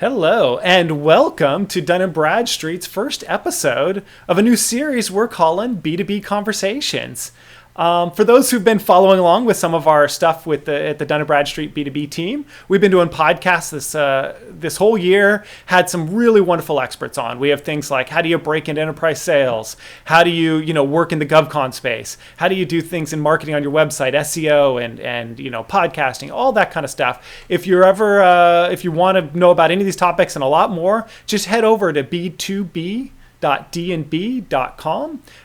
Hello, and welcome to Dun & Bradstreet's first episode of a new series we're calling B2B Conversations. For those who've been following along with some of our stuff at the Dun & Bradstreet B2B team, we've been doing podcasts this whole year, had some really wonderful experts on. We have things like how do you break into enterprise sales? How do you work in the GovCon space? How do you do things in marketing on your website, SEO and podcasting, all that kind of stuff. If you want to know about any of these topics and a lot more, just head over to b2b.dnb.com.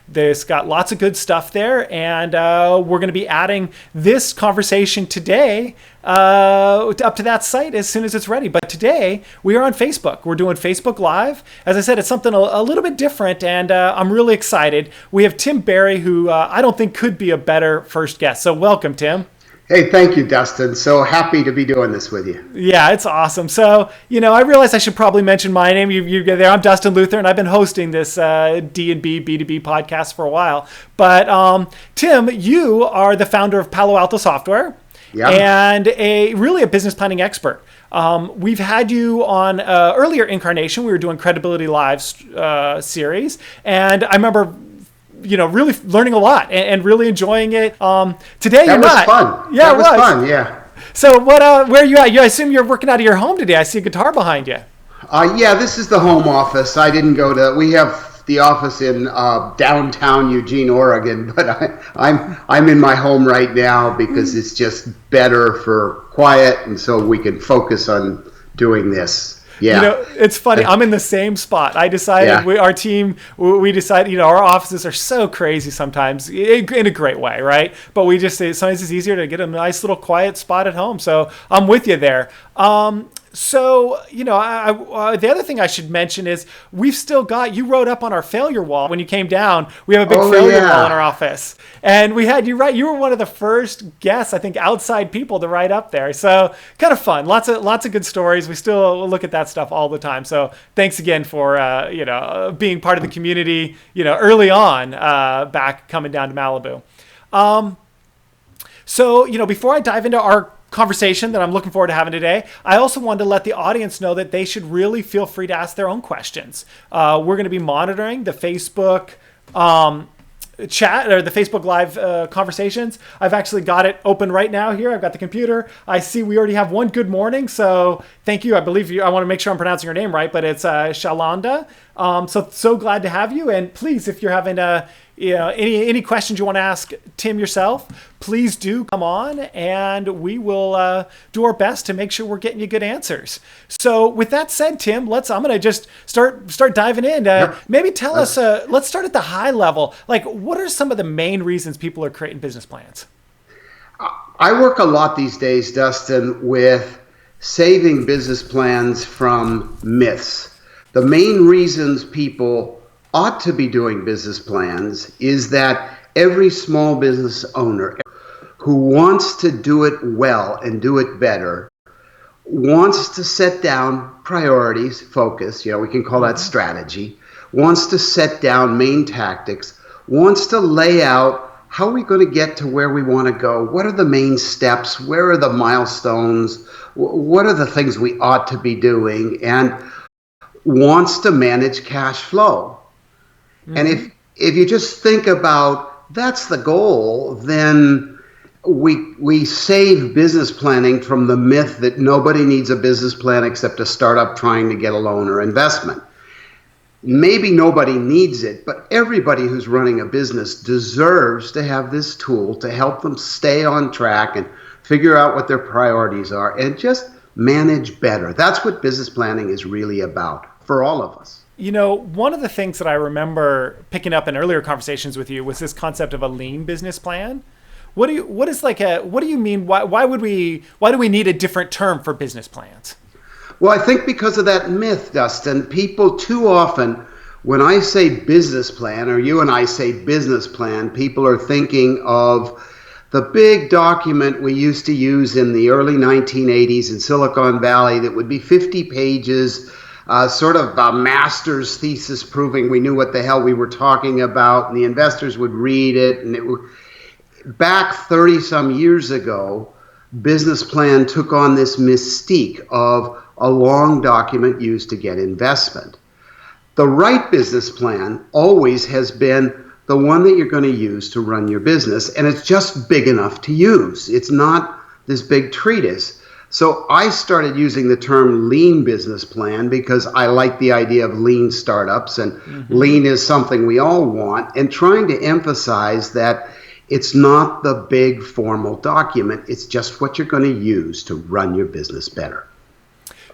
There's got lots of good stuff there, and we're going to be adding this conversation today up to that site as soon as it's ready. But today we are on Facebook. We're doing Facebook Live. As I said, it's something a little bit different, and I'm really excited. We have Tim Barry, who I don't think could be a better first guest. So welcome, Tim. Hey, thank you, Dustin. So happy to be doing this with you. Yeah, it's awesome. So, I realized I should probably mention my name. You get there. I'm Dustin Luther, and I've been hosting this D&B B2B podcast for a while. But Tim, you are the founder of Palo Alto Software, and really a business planning expert. We've had you on earlier incarnation. We were doing Credibility Live series, and I remember really learning a lot and really enjoying it. Today you're not. That was fun. Yeah, it was fun. Yeah. So where are you at? I assume you're working out of your home today. I see a guitar behind you. Yeah, this is the home office. I didn't we have the office in downtown Eugene, Oregon, but I'm in my home right now because it's just better for quiet, and so we can focus on doing this. Yeah. It's funny. I'm in the same spot. I decided, our team, we decided, our offices are so crazy sometimes in a great way, right? But we just say sometimes it's easier to get a nice little quiet spot at home. So I'm with you there. The other thing I should mention is we've still got, you wrote up on our failure wall when you came down. We have a big failure wall in our office. And we had you write. You were one of the first guests, I think, outside people to write up there. So kind of fun. Lots of good stories. We still look at that stuff all the time. So thanks again for being part of the community. Early on, back coming down to Malibu. Before I dive into our conversation that I'm looking forward to having today, I also wanted to let the audience know that they should really feel free to ask their own questions. We're going to be monitoring the Facebook chat or the Facebook Live conversations. I've actually got it open right now here. I've got the computer. I see we already have one good morning. So thank you. I believe you. I want to make sure I'm pronouncing your name right, but it's Shalanda. So glad to have you. And please, if you're having any questions you want to ask Tim yourself, please do come on, and we will do our best to make sure we're getting you good answers. So with that said, Tim, I'm going to just start diving in. Maybe tell us, let's start at the high level. Like, what are some of the main reasons people are creating business plans? I work a lot these days, Dustin, with saving business plans from myths. The main reasons people ought to be doing business plans is that every small business owner who wants to do it well and do it better wants to set down priorities, focus, we can call that strategy, wants to set down main tactics, wants to lay out how are we going to get to where we want to go, what are the main steps, where are the milestones, what are the things we ought to be doing, and wants to manage cash flow. Mm-hmm. And if you just think about that's the goal, then we save business planning from the myth that nobody needs a business plan except a startup trying to get a loan or investment. Maybe nobody needs it, but everybody who's running a business deserves to have this tool to help them stay on track and figure out what their priorities are and just manage better. That's what business planning is really about for all of us. One of the things that I remember picking up in earlier conversations with you was this concept of a lean business plan. What do you mean? Why do we need a different term for business plans? Well, I think because of that myth, Dustin, people too often, when I say business plan, or you and I say business plan, people are thinking of the big document we used to use in the early 1980s in Silicon Valley that would be 50 pages, sort of a master's thesis proving we knew what the hell we were talking about, and the investors would read it. And back 30 some years ago, business plan took on this mystique of a long document used to get investment. The right business plan always has been the one that you're going to use to run your business, and it's just big enough to use. It's not this big treatise. So I started using the term lean business plan because I like the idea of lean startups, and lean is something we all want, and trying to emphasize that it's not the big formal document. It's just what you're going to use to run your business better.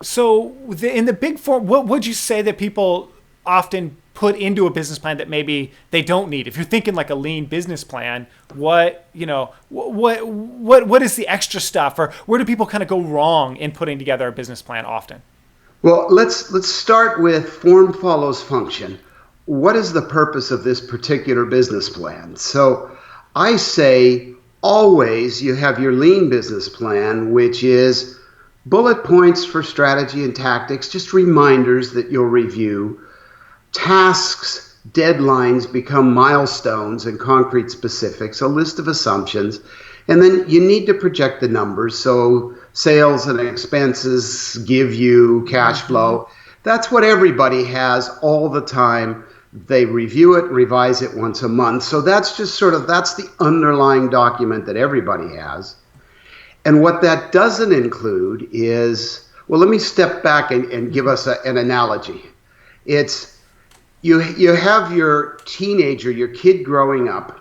So in the big form, what would you say that people often put into a business plan that maybe they don't need? If you're thinking like a lean business plan, what is the extra stuff, or where do people kind of go wrong in putting together a business plan often? Well, let's start with form follows function. What is the purpose of this particular business plan? So I say always you have your lean business plan, which is bullet points for strategy and tactics, just reminders that you'll review. Tasks, deadlines become milestones and concrete specifics, a list of assumptions, and then you need to project the numbers. So sales and expenses give you cash flow. That's what everybody has all the time. They review it, revise it once a month. So that's just that's the underlying document that everybody has. And what that doesn't include is, well, let me step back and give us an analogy. It's, you have your teenager, your kid growing up,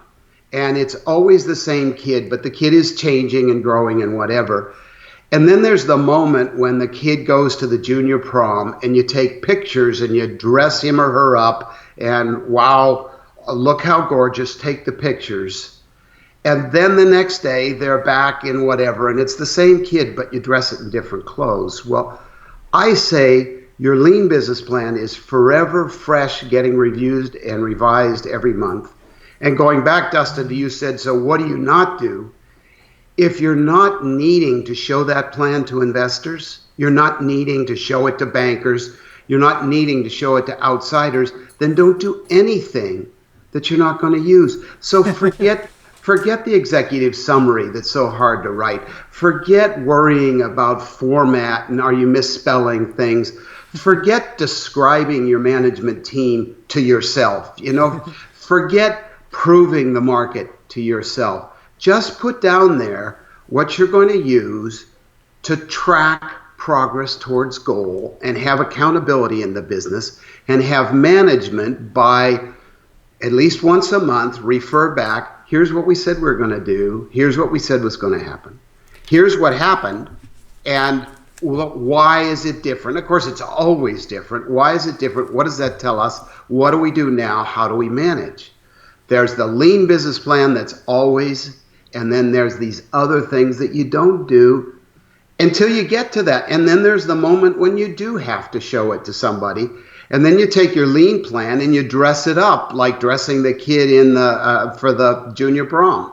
and it's always the same kid, but the kid is changing and growing and whatever. And then there's the moment when the kid goes to the junior prom and you take pictures and you dress him or her up and wow, look how gorgeous, take the pictures. And then the next day they're back in whatever, and it's the same kid, but you dress it in different clothes. Well, I say your lean business plan is forever fresh, getting reviewed and revised every month. And going back, Dustin, to you said, so what do you not do? If you're not needing to show that plan to investors, you're not needing to show it to bankers, you're not needing to show it to outsiders, then don't do anything that you're not going to use. So forget the executive summary that's so hard to write. Forget worrying about format and are you misspelling things. Forget describing your management team to yourself. Forget proving the market to yourself. Just put down there what you're going to use to track progress towards goal and have accountability in the business, and have management by at least once a month refer back. Here's what we said we're going to do. Here's what we said was going to happen. Here's what happened. And why is it different? Of course, it's always different. Why is it different? What does that tell us? What do we do now? How do we manage? There's the lean business plan that's always, and then there's these other things that you don't do until you get to that. And then there's the moment when you do have to show it to somebody. And then you take your lean plan and you dress it up like dressing the kid in for the junior prom.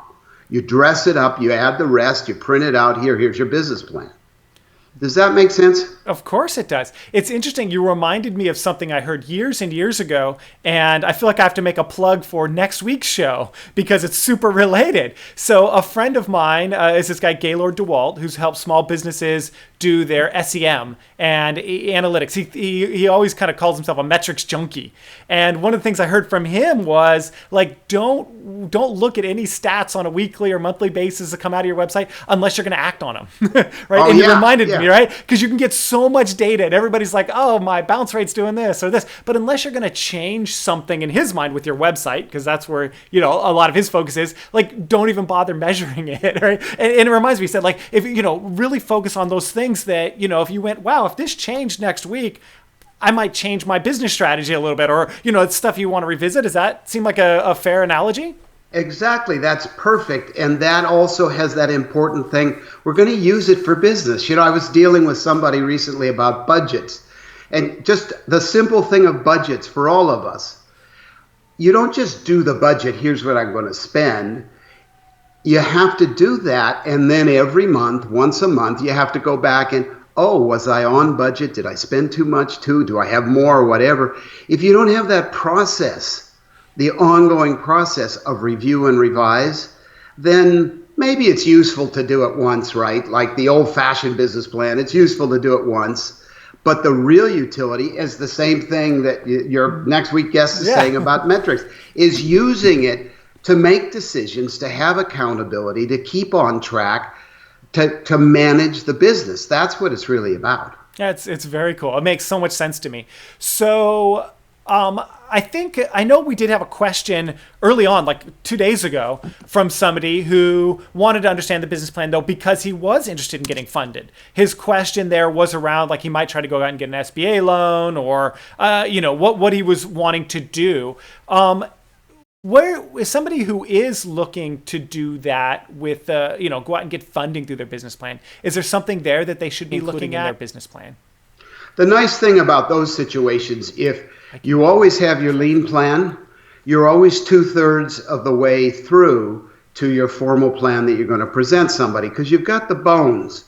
You dress it up, you add the rest, you print it out. Here's your business plan. Does that make sense? Of course it does. It's interesting. You reminded me of something I heard years and years ago, and I feel like I have to make a plug for next week's show because it's super related. So a friend of mine is this guy, Gaylord DeWalt, who's helped small businesses do their SEM and analytics. He always kind of calls himself a metrics junkie. And one of the things I heard from him was like, don't look at any stats on a weekly or monthly basis that come out of your website unless you're going to act on them. Right? Oh, and yeah, he reminded yeah. me, right? Because you can get so much data and everybody's like, oh, my bounce rate's doing this or this. But unless you're going to change something in his mind with your website, because that's where, a lot of his focus is, like, don't even bother measuring it, right? And it reminds me, he said, like, if, really focus on those things that, if you went, wow, if this changed next week, I might change my business strategy a little bit, or, it's stuff you want to revisit. Does that seem like a fair analogy? Exactly. That's perfect. And that also has that important thing. We're going to use it for business. I was dealing with somebody recently about budgets, and just the simple thing of budgets for all of us. You don't just do the budget, here's what I'm going to spend. You have to do that. And then every month, once a month, you have to go back and, oh, was I on budget? Did I spend too much too? Do I have more or whatever? If you don't have that process, the ongoing process of review and revise, then maybe it's useful to do it once, right? Like the old-fashioned business plan, it's useful to do it once. But the real utility is the same thing that your next week guest is saying about metrics, is using it to make decisions, to have accountability, to keep on track, to manage the business. That's what it's really about. Yeah, it's very cool. It makes so much sense to me. So I know we did have a question early on, like 2 days ago, from somebody who wanted to understand the business plan, though, because he was interested in getting funded. His question there was around, like, he might try to go out and get an SBA loan, or what he was wanting to do. Where is somebody who is looking to do that with, go out and get funding through their business plan? Is there something there that they should be looking at in their business plan? The nice thing about those situations, if you always have your lean plan, you're always 2/3 of the way through to your formal plan that you're going to present somebody, because you've got the bones.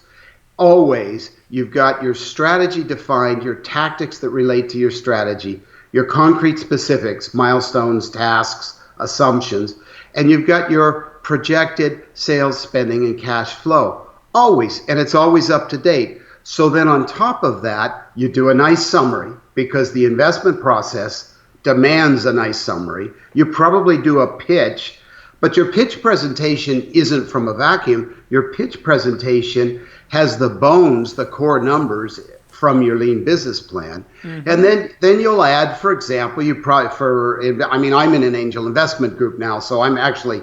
Always, you've got your strategy defined, your tactics that relate to your strategy, your concrete specifics, milestones, tasks, assumptions, and you've got your projected sales, spending, and cash flow. Always, and it's always up to date. So then on top of that, you do a nice summary, because the investment process demands a nice summary. You probably do a pitch, but your pitch presentation isn't from a vacuum. Your pitch presentation has the bones, the core numbers from your lean business plan. Mm-hmm. And then you'll add, for example, I'm in an angel investment group now, so I'm actually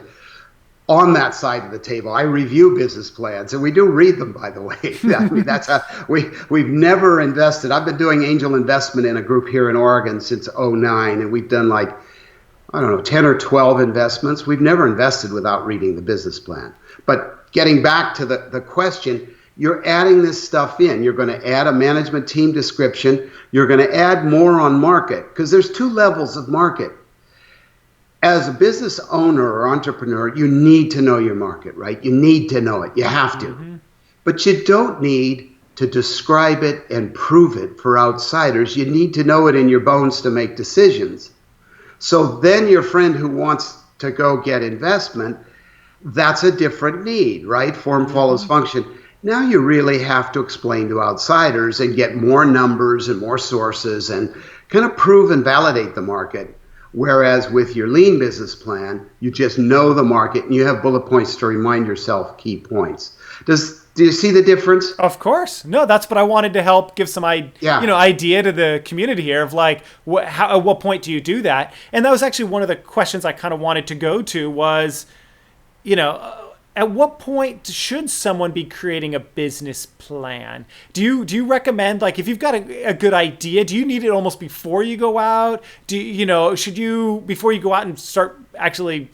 on that side of the table. I review business plans, and we do read them, by the way. I mean, we've never invested. I've been doing angel investment in a group here in Oregon since 2009, and we've done 10 or 12 investments. We've never invested without reading the business plan. But getting back to the question, you're adding this stuff in. You're going to add a management team description. You're going to add more on market, because there's 2 levels of market. As a business owner or entrepreneur, you need to know your market, right? You need to know it. You have to. Mm-hmm. But you don't need to describe it and prove it for outsiders. You need to know it in your bones to make decisions. So then your friend who wants to go get investment, that's a different need, right? Form follows function. Now you really have to explain to outsiders and get more numbers and more sources and kind of prove and validate the market. Whereas with your lean business plan, you just know the market and you have bullet points to remind yourself key points. Do you see the difference? Of course. No, that's what I wanted to help give some idea to the community here of at what point do you do that? And that was actually one of the questions I kind of wanted to go to was, at what point should someone be creating a business plan? Do you recommend, if you've got a good idea, do you need it almost before you go out? Should you, before you go out and start actually,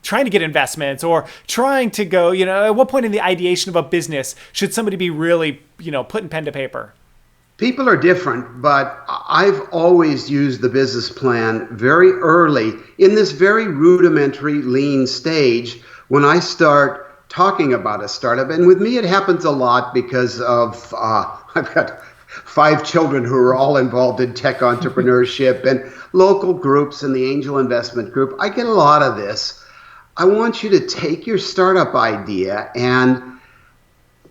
trying to get investments or trying to go, at what point in the ideation of a business should somebody be really, putting pen to paper? People are different, but I've always used the business plan very early in this very rudimentary lean stage when I start talking about a startup. And with me, it happens a lot because of, I've got 5 children who are all involved in tech entrepreneurship and local groups and the angel investment group. I get a lot of this. I want you to take your startup idea and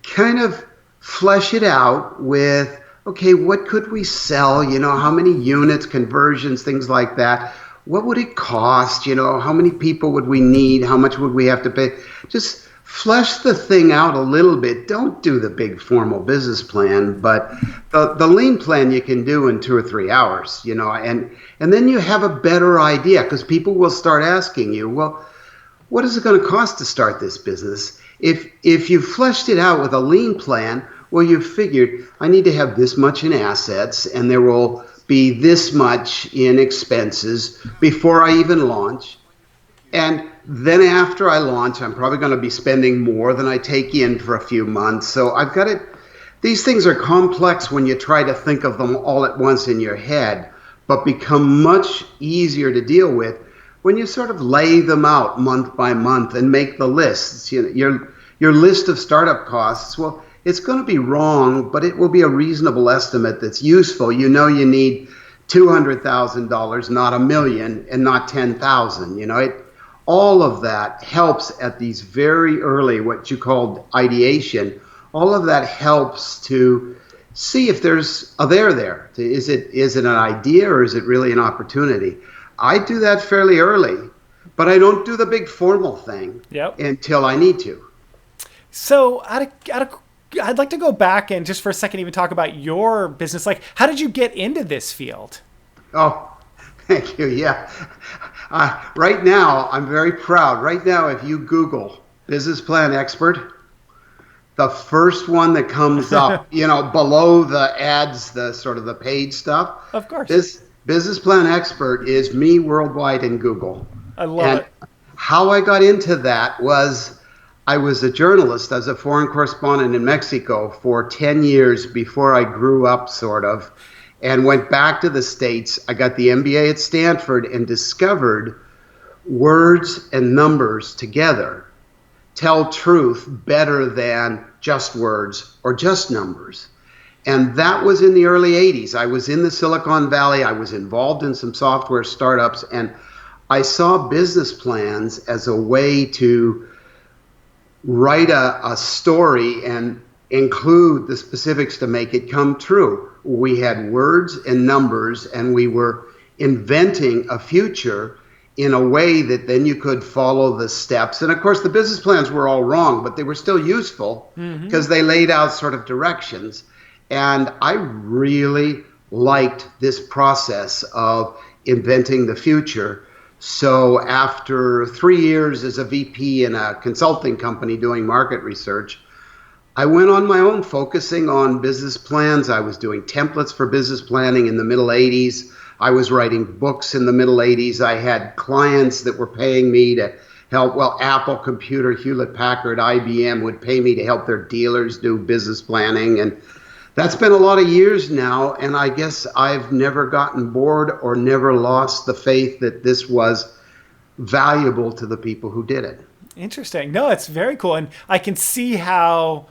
kind of flesh it out with, okay, what could we sell? How many units, conversions, things like that. What would it cost? How many people would we need? How much would we have to pay? Just flesh the thing out a little bit. Don't do the big formal business plan, but the lean plan you can do in 2 or 3 hours, and then you have a better idea, because people will start asking you, well, what is it going to cost to start this business? If you fleshed it out with a lean plan, well, you figured I need to have this much in assets, and there will be this much in expenses before I even launch. And then after I launch, I'm probably going to be spending more than I take in for a few months. So I've got it. These things are complex when you try to think of them all at once in your head, but become much easier to deal with when you sort of lay them out month by month and make the lists. Your list of startup costs, well, it's going to be wrong, but it will be a reasonable estimate that's useful. You need $200,000, not $1 million, and not 10,000. All of that helps at these very early, what you called ideation. All of that helps to see if there's a there. Is it an idea or is it really an opportunity? I do that fairly early, but I don't do the big formal thing Yep. until I need to. So I'd like to go back and just for a second even talk about your business. Like, how did you get into this field? Oh, thank you. Yeah. Right now, I'm very proud. Right now, if you Google business plan expert, the first one that comes up, below the ads, the sort of the paid stuff, Of course. this business plan expert is me worldwide in Google. I love And it. how I got into that was I was a journalist. I was a foreign correspondent in Mexico for 10 years before I grew up, sort of, and went back to the States. I got the MBA at Stanford and discovered words and numbers together tell truth better than just words or just numbers. And that was in the early 80s. I was in the Silicon Valley. I was involved in some software startups, and I saw business plans as a way to write a story and include the specifics to make it come true. We had words and numbers, and we were inventing a future in a way that then you could follow the steps. And of course, the business plans were all wrong, but they were still useful because they laid out sort of directions. And I really liked this process of inventing the future. So after 3 years as a VP in a consulting company doing market research, I went on my own, focusing on business plans. I was doing templates for business planning in the middle 80s. I was writing books in the middle 80s. I had clients that were paying me to help. Well, Apple Computer, Hewlett Packard, IBM would pay me to help their dealers do business planning. And that's been a lot of years now. And I guess I've never gotten bored or never lost the faith that this was valuable to the people who did it. Interesting. No, it's very cool. And I can see how,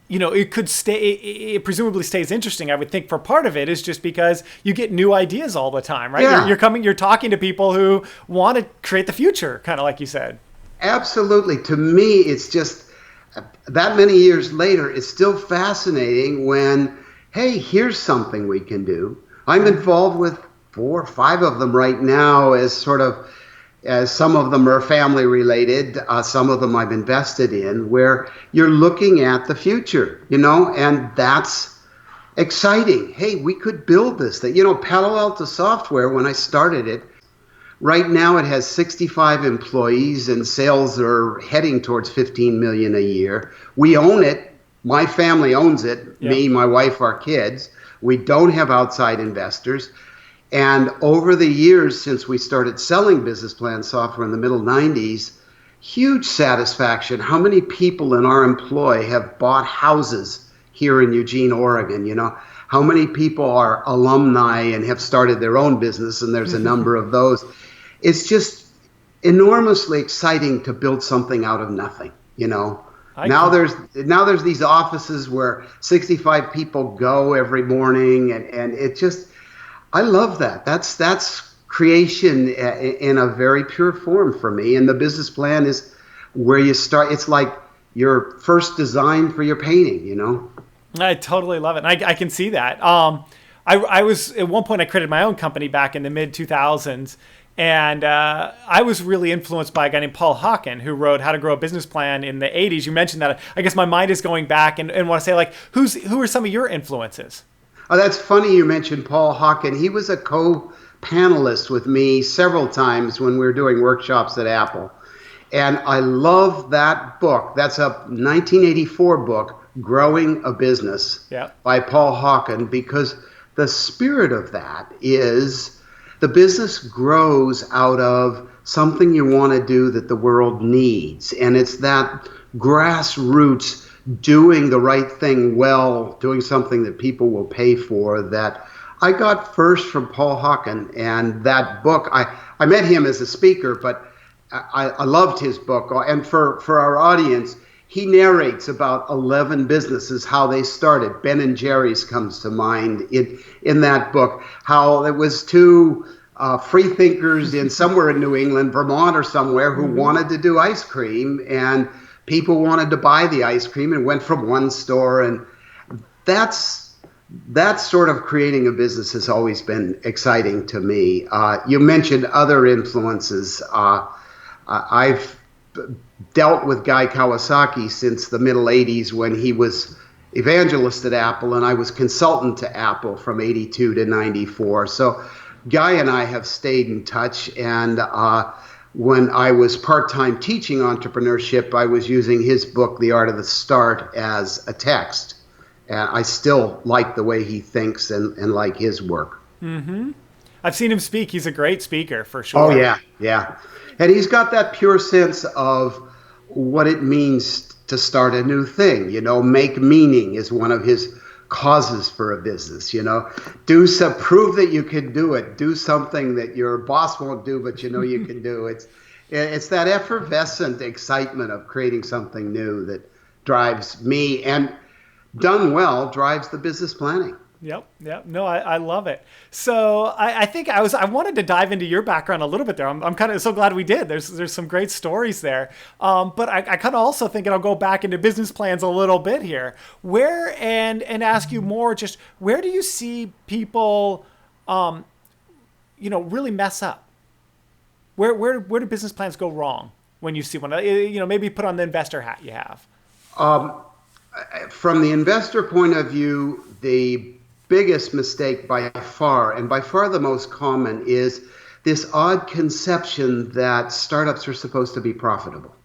it could stay, it presumably stays interesting. I would think for part of it is just because you get new ideas all the time, right? Yeah. You're talking to people who want to create the future, kind of like you said. Absolutely. To me, it's just that many years later, it's still fascinating when, hey, here's something we can do. I'm involved with 4 or 5 of them right now as some of them are family related, some of them I've invested in, where you're looking at the future, and that's exciting. Hey, we could build this thing. Palo Alto Software, when I started it, right now it has 65 employees and sales are heading towards 15 million a year. We own it. My family owns it. Yep. Me, my wife, our kids. We don't have outside investors. And over the years since we started selling business plan software in the middle 90s, huge satisfaction. How many people in our employ have bought houses here in Eugene, Oregon? How many people are alumni and have started their own business, and there's a number of those. It's just enormously exciting to build something out of nothing, Now there's these offices where 65 people go every morning, and it just, I love that. That's creation in a very pure form for me. And the business plan is where you start. It's like your first design for your painting, I totally love it. And I can see that. I was, at one point, I created my own company back in the mid 2000s. And I was really influenced by a guy named Paul Hawken, who wrote How to Grow a Business Plan in the 80s. You mentioned that. I guess my mind is going back and want to say, like, who are some of your influences? Oh, that's funny you mentioned Paul Hawken. He was a co-panelist with me several times when we were doing workshops at Apple. And I love that book. That's a 1984 book, Growing a Business, by Paul Hawken, because the spirit of that is the business grows out of something you want to do that the world needs. And it's that grassroots doing the right thing well, doing something that people will pay for, that I got first from Paul Hawken. And that book, I met him as a speaker, but I loved his book. And for our audience, he narrates about 11 businesses, how they started. Ben & Jerry's comes to mind in that book, how it was two free thinkers somewhere in New England, Vermont or somewhere, who wanted to do ice cream, and people wanted to buy the ice cream and went from one store. And that's that sort of creating a business has always been exciting to me. You mentioned other influences. I've dealt with Guy Kawasaki since the middle 80s when he was evangelist at Apple and I was consultant to Apple from 82 to 94. So Guy and I have stayed in touch. And when I was part-time teaching entrepreneurship, I was using his book, The Art of the Start, as a text. And I still like the way he thinks and like his work. I've seen him speak. He's a great speaker for Oh, sure. yeah, yeah. And he's got that pure sense of what it means to start a new thing. You know, make meaning is one of his causes for a business. You know, prove that you can do it. Do something that your boss won't do, but you know you can do. It's that effervescent excitement of creating something new that drives me, and done well, drives the business planning. Yep. No, I love it. So I think I wanted to dive into your background a little bit there. I'm kind of so glad we did. There's some great stories there. But I kind of also think, and I'll go back into business plans a little bit here, where and ask you more. Just where do you see people, really mess up? Where do business plans go wrong when you see one? Maybe put on the investor hat you have. From the investor point of view, the biggest mistake by far, and by far the most common, is this odd conception that startups are supposed to be profitable.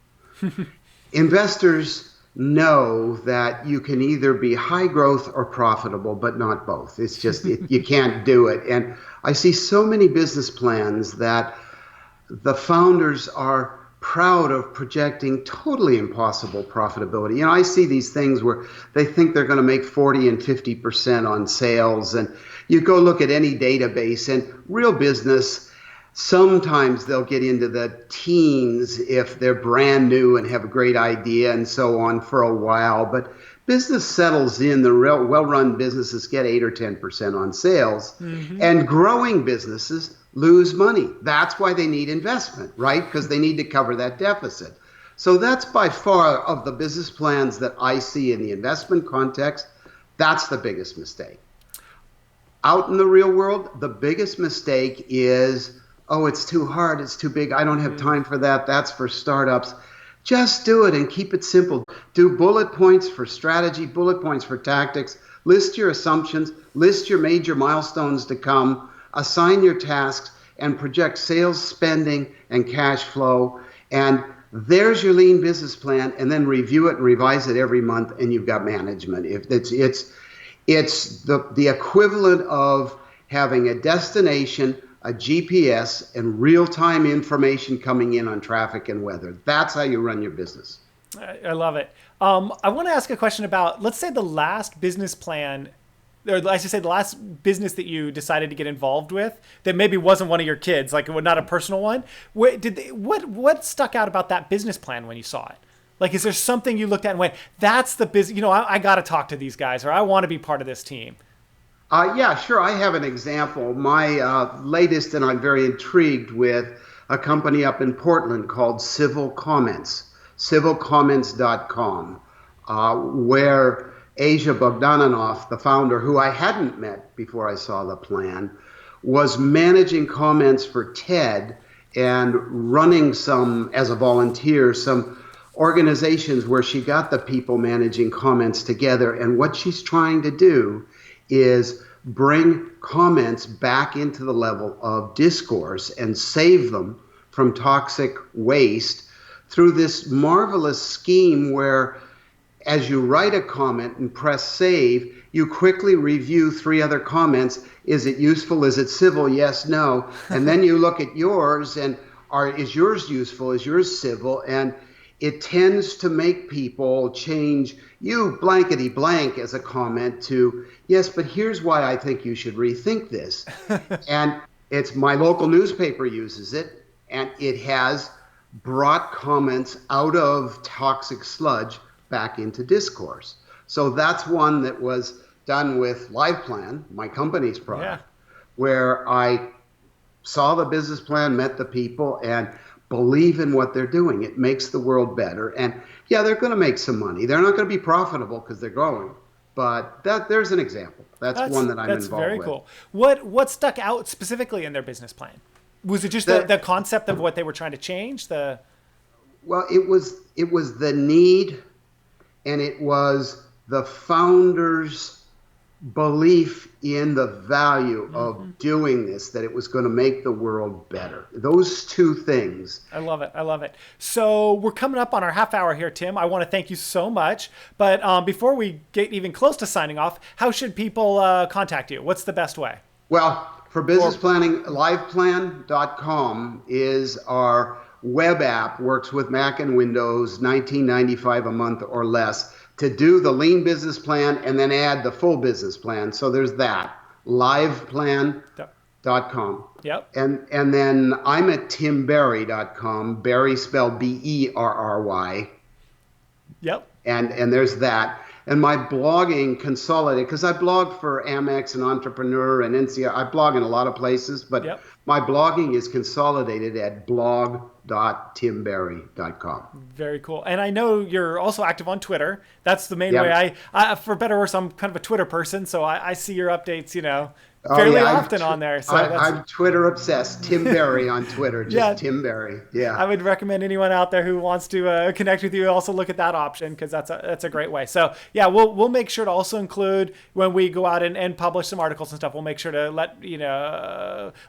Investors know that you can either be high growth or profitable, but not both. It's just, you can't do it. And I see so many business plans that the founders are proud of projecting totally impossible profitability. You know, I see these things where they think they're going to make 40 and 50% on sales. And you go look at any database, and real business, sometimes they'll get into the teens if they're brand new and have a great idea and so on for a while. But business settles in, the real well-run businesses get 8 or 10% on sales. And growing businesses lose money. That's why they need investment, right? Because they need to cover that deficit. So that's by far of the business plans that I see in the investment context, that's the biggest mistake. Out in the real world, the biggest mistake is, oh, it's too hard, it's too big, I don't have time for that, that's for startups. Just do it and keep it simple. Do bullet points for strategy, bullet points for tactics, list your assumptions, list your major milestones to come, assign your tasks, and project sales, spending, and cash flow. And there's your lean business plan, and then review it and revise it every month, and you've got management. If it's the equivalent of having a destination, a GPS, and real-time information coming in on traffic and weather. That's how you run your business. I love it. I want to ask a question about, let's say, the last business plan, or I should say the last business that you decided to get involved with that maybe wasn't one of your kids, like not a personal one. What stuck out about that business plan when you saw it? Like, is there something you looked at and went, that's the business, I got to talk to these guys, or I want to be part of this team? Yeah, sure. I have an example. My latest, and I'm very intrigued with, a company up in Portland called Civil Comments, civilcomments.com, where Asia Bogdananoff, the founder, who I hadn't met before I saw the plan, was managing comments for TED and running some, as a volunteer, some organizations where she got the people managing comments together. And what she's trying to do is bring comments back into the level of discourse and save them from toxic waste through this marvelous scheme where, as you write a comment and press save, you quickly review 3 other comments. Is it useful? Is it civil? Yes, no. And then you look at yours and is yours useful? Is yours civil? And it tends to make people change you blankety blank as a comment to, yes, but here's why I think you should rethink this. And it's my local newspaper uses it, and it has brought comments out of toxic sludge back into discourse. So that's one that was done with LivePlan, my company's product, where I saw the business plan, met the people, and believe in what they're doing. It makes the world better. And yeah, they're going to make some money. They're not going to be profitable because they're growing, but there's an example. That's one that I'm That's involved very with. cool. What stuck out specifically in their business plan? Was it just the concept of what they were trying to change? Well, it was the need, and it was the founders' belief in the value of doing this, that it was going to make the world better. Those two things. I love it. I love it. So we're coming up on our half hour here, Tim. I want to thank you so much. But before we get even close to signing off, how should people contact you? What's the best way? Well, for business planning, liveplan.com is our web app, works with Mac and Windows, $19.95 a month or less, to do the lean business plan and then add the full business plan. So there's that, liveplan.com. Yep. And then I'm at timberry.com, Berry spelled Berry. Yep. And there's that. And my blogging consolidated, because I blog for Amex and Entrepreneur and NCR. I blog in a lot of places, but my blogging is consolidated at blog.timberry.com. Very cool. And I know you're also active on Twitter. That's the main way. I, for better or worse, I'm kind of a Twitter person, so I see your updates, fairly often on there. So I'm Twitter obsessed. Tim Berry on Twitter, just Tim Berry. Yeah. I would recommend anyone out there who wants to connect with you also look at that option, because that's a great way. So yeah, we'll make sure to also include, when we go out and publish some articles and stuff, we'll make sure to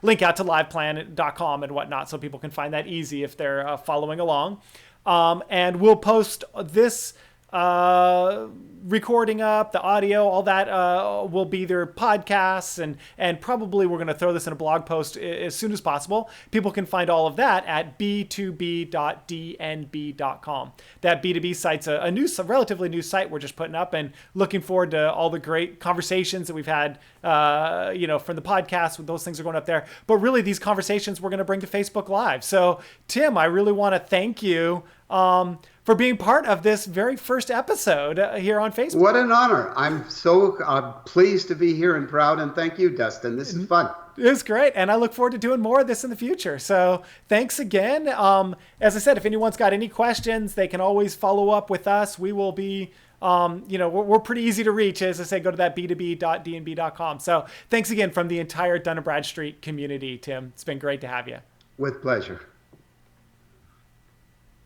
link out to liveplan.com and whatnot, so people can find that easy if they're following along. And we'll post this recording up, the audio, all that will be their podcasts, and probably we're going to throw this in a blog post as soon as possible. People can find all of that at b2b.dnb.com. That B2B site's a relatively new site we're just putting up, and looking forward to all the great conversations that we've had, from the podcast. Those things are going up there. But really, these conversations we're going to bring to Facebook Live. So, Tim, I really want to thank you for being part of this very first episode here on Facebook. What an honor. I'm so pleased to be here and proud, and thank you, Dustin. This is fun. It's great, and I look forward to doing more of this in the future. So thanks again. As I said, if anyone's got any questions, they can always follow up with us. We will be, we're pretty easy to reach. As I say, go to that b2b.dnb.com. So thanks again from the entire Dun & Bradstreet community, Tim. It's been great to have you. With pleasure.